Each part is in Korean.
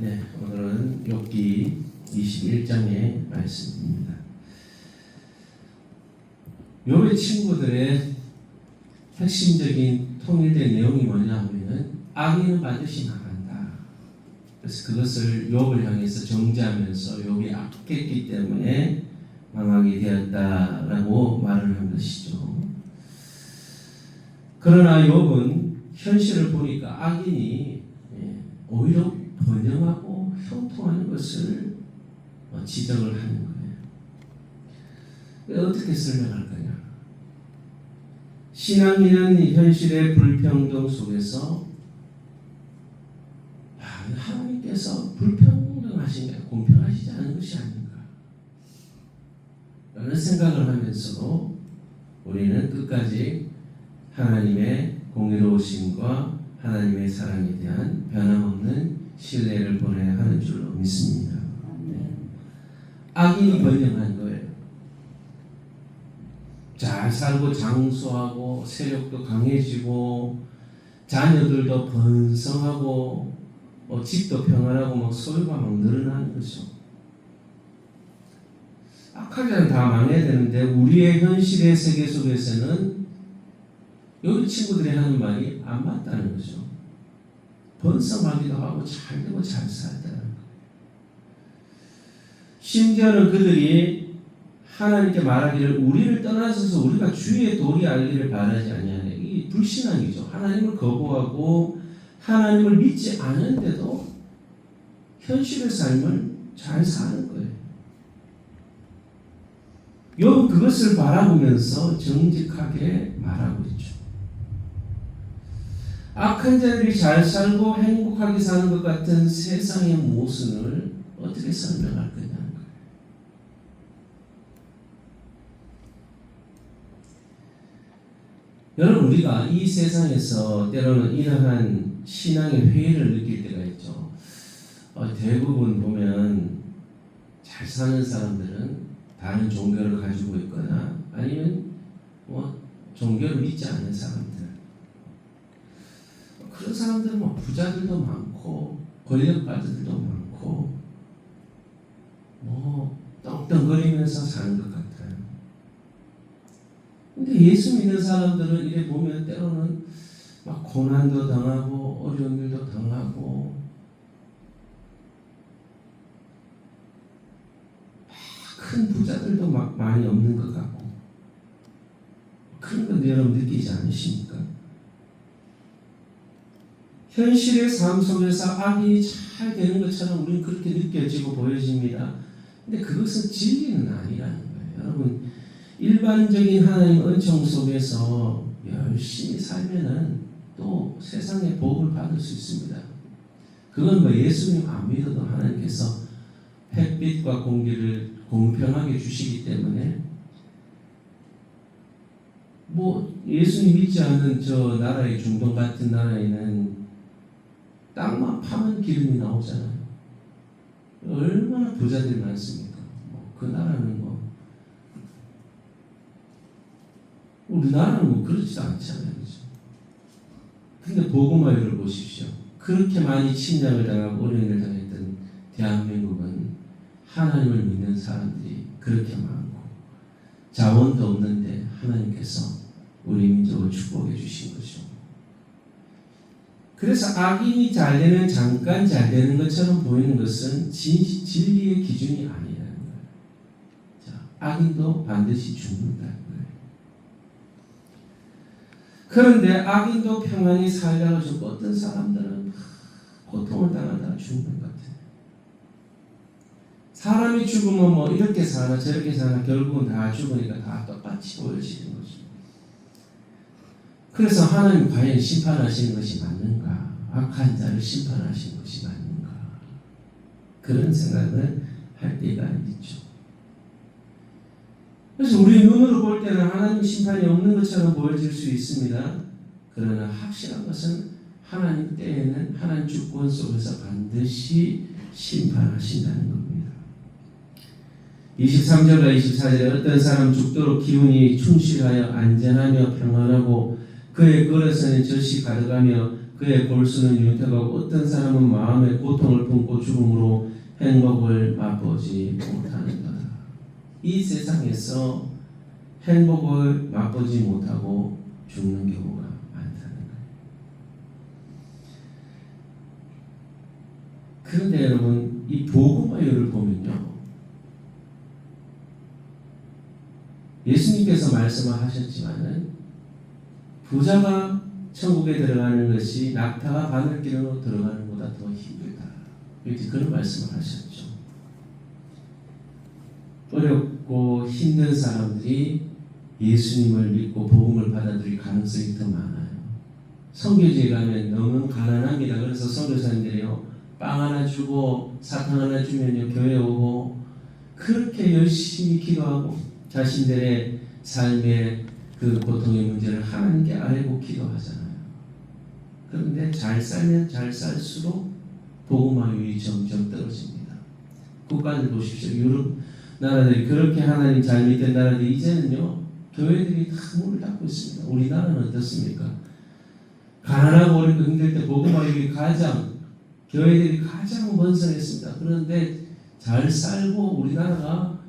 네, 오늘은 욥기 21장의 말씀입니다. 욥의 친구들의 핵심적인 통일된 내용이 뭐냐 하면은 악인은 반드시 나간다. 그래서 그것을 욥을 향해서 정죄하면서 욥이 악했기 때문에 망하게 되었다라고 말을 한 것이죠. 그러나 욥은 현실을 보니까 악인이 오히려 번영하고 형통하는 것을 지적을 하는 거예요. 어떻게 설명할 거냐? 신앙인은 현실의 불평등 속에서 하나님께서 불평등하시냐, 공평하시지 않은 것이 아닌가 라는 생각을 하면서도 우리는 끝까지 하나님의 공의로우심과 하나님의 사랑에 대한 변함없는 신뢰를 보내야 하는 줄로 믿습니다. 악인이 번영한 거예요. 잘 살고 장수하고 세력도 강해지고 자녀들도 번성하고 집도 평안하고 막 소유가 막 늘어나는 거죠. 악하지 않으면 다 망해야 되는데 우리의 현실의 세계 속에서는 여기 친구들이 하는 말이 안 맞다는 거죠. 번성하기도 하고 잘 되고 잘 살다는 거예요. 심지어는 그들이 하나님께 말하기를 우리를 떠나서서 우리가 주의 도리 알기를 바라지 아니하네. 이 불신앙이죠. 하나님을 거부하고 하나님을 믿지 않은데도 현실의 삶을 잘 사는 거예요. 욥은 그것을 바라보면서 정직하게 말하고 있죠. 악한 자들이 잘 살고 행복하게 사는 것 같은 세상의 모순을 어떻게 설명할 거냐는 거예요. 여러분, 우리가 이 세상에서 때로는 이러한 신앙의 회의를 느낄 때가 있죠. 대부분 보면 잘 사는 사람들은 다른 종교를 가지고 있거나 아니면 종교를 믿지 않는 사람들, 그런 사람들은 부자들도 많고 권력가들도 많고 떵떵거리면서 사는 것 같아요. 근데 예수 믿는 사람들은 이래 보면 때로는 막 고난도 당하고 어려운 일도 당하고 큰 부자들도 막 많이 없는 것 같고 그런 건 여러분 느끼지 않으십니까? 현실의 삶 속에서 악이 잘 되는 것처럼 우리는 그렇게 느껴지고 보여집니다. 근데 그것은 진리는 아니라는 거예요. 여러분, 일반적인 하나님 은총 속에서 열심히 살면은 또 세상의 복을 받을 수 있습니다. 그건 예수님 안 믿어도 하나님께서 햇빛과 공기를 공평하게 주시기 때문에 예수님 믿지 않는 저 나라의 중동 같은 나라에는 땅만 파면 기름이 나오잖아요. 얼마나 부자들이 많습니까? 그 나라는 우리나라는 그렇지도 않잖아요. 그렇죠? 근데 복음화를 보십시오. 그렇게 많이 침략을 당하고 어려움을 당했던 대한민국은 하나님을 믿는 사람들이 그렇게 많고 자원도 없는데 하나님께서 우리 민족을 축복해 주신 거죠. 그래서 악인이 잘 되면 잠깐 잘 되는 것처럼 보이는 것은 진리의 기준이 아니라는 거예요. 악인도 반드시 죽는다는 거예요. 그런데 악인도 평안히 살다가 죽고 어떤 사람들은 고통을 당하다가 죽는 것 같아요. 사람이 죽으면 이렇게 사나 저렇게 사나 결국은 다 죽으니까 다 똑같이 보여지는 거죠. 그래서 하나님 과연 심판하시는 것이 맞는가? 악한 자를 심판하시는 것이 맞는가? 그런 생각을 할 때가 있죠. 그래서 우리 눈으로 볼 때는 하나님 심판이 없는 것처럼 보여질 수 있습니다. 그러나 확실한 것은 하나님 때에는 하나님 주권 속에서 반드시 심판하신다는 겁니다. 23절과 24절에 어떤 사람 죽도록 기운이 충실하여 안전하며 평안하고 그의 걸어서는 젖이 가득하며 그의 골수는 융택하고 어떤 사람은 마음의 고통을 품고 죽음으로 행복을 맛보지 못하는 거다. 이 세상에서 행복을 맛보지 못하고 죽는 경우가 많다는 거예요. 그런데 여러분, 이 복음화요를 보면요, 예수님께서 말씀을 하셨지만은 부자가 천국에 들어가는 것이 낙타가 바늘길로 들어가는 것보다 더 힘들다. 이렇게 그런 말씀을 하셨죠. 어렵고 힘든 사람들이 예수님을 믿고 복음을 받아들일 가능성이 더 많아요. 선교지에 가면 너무 가난합니다. 그래서 선교사님들이요, 빵 하나 주고 사탕 하나 주면요 교회 오고 그렇게 열심히 기도하고 자신들의 삶의 그 고통의 문제를 하나님께 아뢰고 기도하잖아요. 그런데 잘 살면 잘 살수록 복음화율이 점점 떨어집니다. 국가들 보십시오. 유럽 나라들이 그렇게 하나님 잘 믿던 나라들이 이제는요 교회들이 다 문을 닫고 있습니다. 우리나라는 어떻습니까? 가난하고 어렵고 힘들 때 복음화율이 교회들이 가장 번성했습니다. 그런데 잘 살고 우리나라가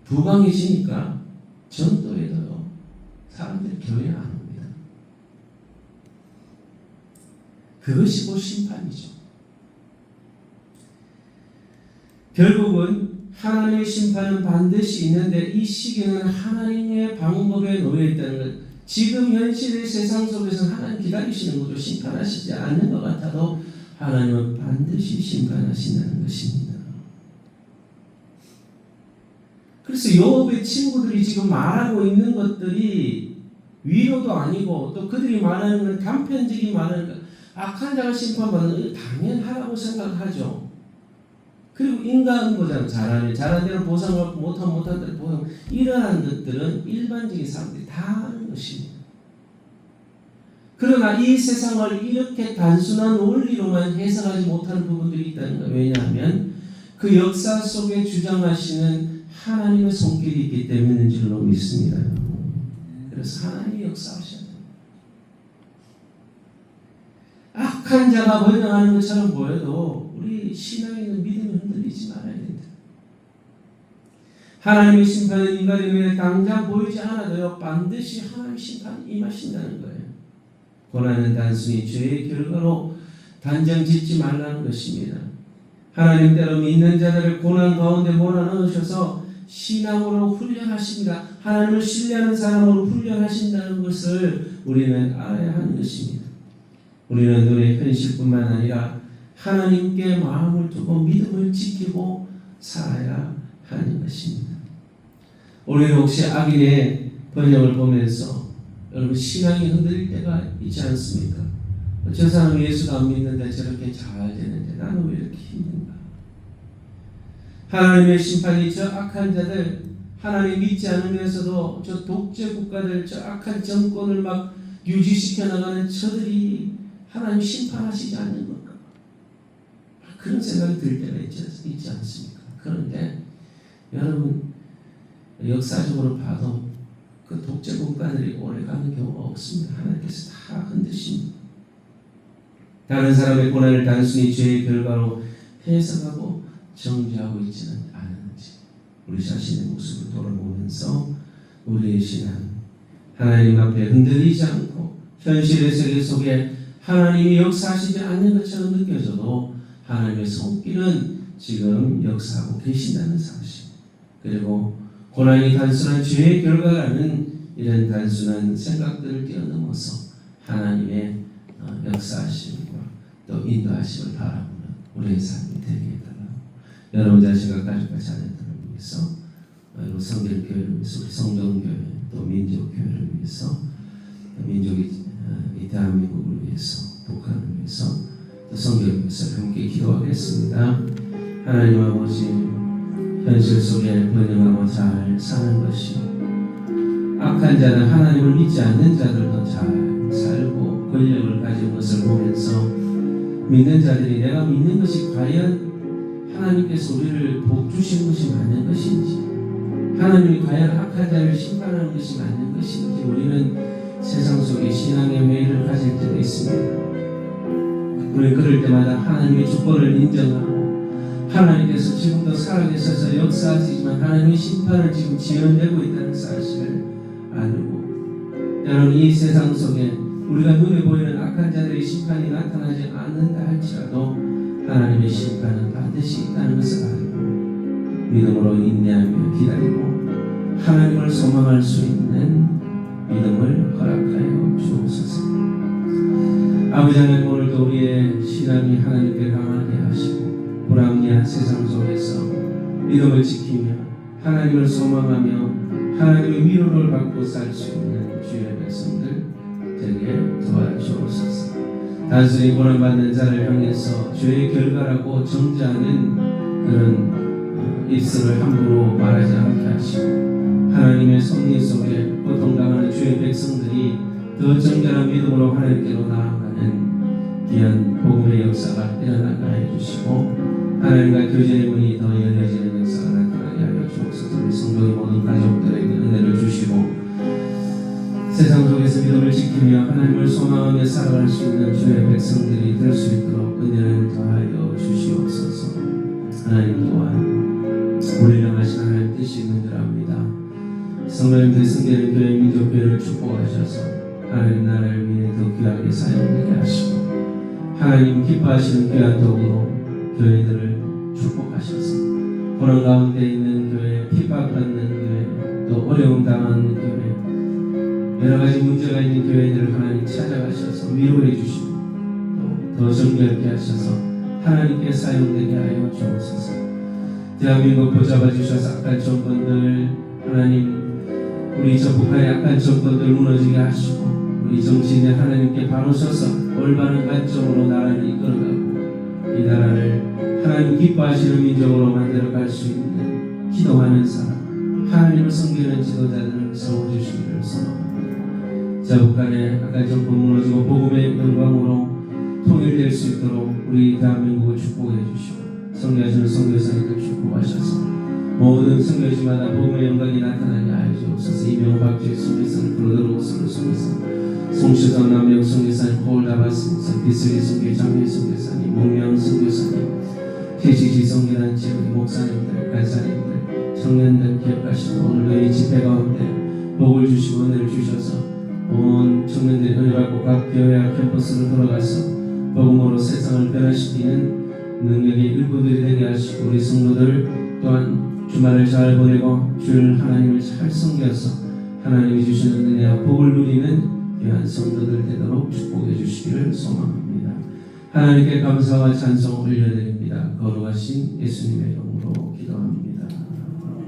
부강해지니까 전도에도요 사람들이 교회 안 옵니다. 그것이 곧 심판이죠. 결국은 하나님의 심판은 반드시 있는데 이 시기는 하나님의 방법에 놓여 있다는 것. 지금 현실의 세상 속에서는 하나님 기다리시는 것도 심판하시지 않는 것 같아도 하나님은 반드시 심판하신다는 것입니다. 그래서 욥의 친구들이 지금 말하고 있는 것들이 위로도 아니고 또 그들이 말하는 건 단편적인 말하는 것, 악한 자가 심판받는 건 당연하다고 생각하죠. 그리고 인간보다는 잘한 대로 보상을 못한 대로 보상, 이러한 것들은 일반적인 사람들이 다 하는 것입니다. 그러나 이 세상을 이렇게 단순한 원리로만 해석하지 못하는 부분들이 있다는 거예요. 왜냐하면 그 역사 속에 주장하시는 하나님의 손길이 있기 때문인 줄로 믿습니다. 그래서 하나님이 역사하셔야 돼요. 악한 자가 번영하는 것처럼 보여도 우리 신앙에 있는 믿음이 흔들리지 말아야 된다. 하나님의 심판은 인간의 눈에 당장 보이지 않아도요 반드시 하나님의 심판이 임하신다는 거예요. 고난은 단순히 죄의 결과로 단정 짓지 말라는 것입니다. 하나님 때로 믿는 자들을 고난 가운데 몰아넣으셔서 신앙으로 훈련하십니다. 하나님을 신뢰하는 사람으로 훈련하신다는 것을 우리는 알아야 하는 것입니다. 우리는 눈의 현실뿐만 아니라 하나님께 마음을 두고 믿음을 지키고 살아야 하는 것입니다. 우리는 혹시 악인의 번영을 보면서 여러분 신앙이 흔들릴 때가 있지 않습니까? 저 사람은 예수도 안 믿는데 저렇게 잘 되는데 나는 왜 이렇게 힘든가? 하나님의 심판이 저 악한 자들, 하나님 믿지 않으면서도 저 독재 국가들, 저 악한 정권을 막 유지시켜 나가는 저들이 하나님 심판하시지 않는 건가? 그런 생각이 들 때가 있지 않습니까? 그런데 여러분 역사적으로 봐도 그 독재 국가들이 오래 가는 경우가 없습니다. 하나님께서 다 흔드십니다. 다른 사람의 고난을 단순히 죄의 결과로 해석하고 정죄하고 있지는 않은지 우리 자신의 모습을 돌아보면서 우리의 신앙 하나님 앞에 흔들리지 않고 현실의 세계 속에 하나님이 역사하시지 않는 것처럼 느껴져도 하나님의 손길은 지금 역사하고 계신다는 사실, 그리고 고난이 단순한 죄의 결과라는 이런 단순한 생각들을 뛰어넘어서 하나님의 역사하심과 또 인도하심을 바라보는 우리의 삶이 되게 해달라고 여러분 자신과 가족과 자녀들을 위해서 그리고 성결교회를 위해서 우리 성경교회 또 민족교회를 위해서 민족이 이 대한민국을 위해서 북한을 위해서 또 성경을 위해서 함께 기도하겠습니다. 하나님 아버지 현실 속에 번영하고 잘 사는 것이 악한 자는 하나님을 믿지 않는 자들도 잘 살고 권력을 가진 것을 보면서 믿는 자들이 내가 믿는 것이 과연 하나님께서 우리를 복 주신 것이 맞는 것인지 하나님이 과연 악한 자를 심판하는 것이 맞는 것인지 우리는 세상 속에 신앙의 회의를 가질 때도 있습니다. 우리는 그럴 때마다 하나님의 주권을 인정하고 하나님께서 지금도 살아계셔서 역사하시지만 하나님의 심판을 지금 지연되고 있다는 사실을 알고 여러분 이 세상 속에 우리가 눈에 보이는 악한 자들의 심판이 나타나지 않는다 할지라도 하나님의 심판은 반드시 있다는 것을 알고 믿음으로 인내하며 기다리고 하나님을 소망할 수 있는 믿음을 허락하여 주옵소서. 아버지 하나님 오늘도 우리의 신앙이 하나님께 강하게 하시고 불합리한 세상 속에서 믿음을 지키며 하나님을 소망하며 하나님의 위로를 받고 살 수 있는 주의 백성들 되게 도와주옵소서. 단순히 고난받는 자를 향해서 죄의 결과라고 정죄하는 그런 입술을 함부로 말하지 않게 하시고 하나님의 섭리 속에 고통당하는 주의 백성들이 더 정결한 믿음으로 하나님께로 나아가는 귀한 복음의 역사가 일어나게 해주시고 하나님과 교제의 문이 더 열려지는 역사가 나타나게 하여 주옵소서. 우리 성도의 모든 가족들에게 은혜를 주시고 세상 속에서 믿음을 지키며 하나님을 소망하며 살아갈 수 있는 주의 백성들이 될 수 있도록 은혜를 더하여 주시옵소서. 하나님 또한 우리를 향하신 하나님 뜻이 있는 줄 압니다. 성도님들 승계는 교회 민족교회를 축복하셔서 하나님 나라를 위해 더 귀하게 사용되게 하시고 하나님 기뻐하시는 귀한 도구로 교회들을 축복하셔서 고난 가운데 있는 교회, 핍박받는 교회, 또 어려움 당하는 교회, 여러 가지 문제가 있는 교회들을 하나님 찾아가셔서 위로해 주시고 또 더 정결케 하셔서 하나님께 사용되게 하여 주옵소서. 대한민국 보잡아 주셔서 악한 정권들 하나님 우리 저 북한의 악한 정권들 무너지게 하시고 우리 정치인의 하나님께 바로 서서 올바른 관점으로 나라를 이끌어가고 이 나라를 하나님 기뻐하시는 민족으로 만들어갈 수 있는 기도하는 사람 하나님을 섬기는 지도자들을 세워주시기를 소망합니다. 자 북한의 악한 정권 무너지고 복음의 영광으로 통일될 수 있도록 우리 대한민국을 축복해 주시고 선교하시는 선교사님들 축복하셔서 모든 선교지마다 복음의 영광이 나타나게 하여 주옵소서. 이명 박주의 선교사님 불러들어오고 선교사 송시선 남영 선교사님 홀다바 선교사 비스리 선교 장미 선교사님 목명 선교사님 KCC 선교단체 우리 목사님들 간사님들 청년들 기억하시고 오늘 너희 집회 가운데 복을 주시고 은혜를 주셔서 온 청년들이 은혜 받고 각 교회와 캠퍼스로 돌아가서 복음으로 세상을 변화시키는 능력의 일꾼들이 되게 하시고 우리 성도들 또한 주말을 잘 보내고 주를 하나님을 잘 섬겨서 하나님이 주시는 은혜와 복을 누리는 귀한 성도들 되도록 축복해 주시기를 소망합니다. 하나님께 감사와 찬송을 올려드립니다. 거룩하신 예수님의 이름으로 기도합니다.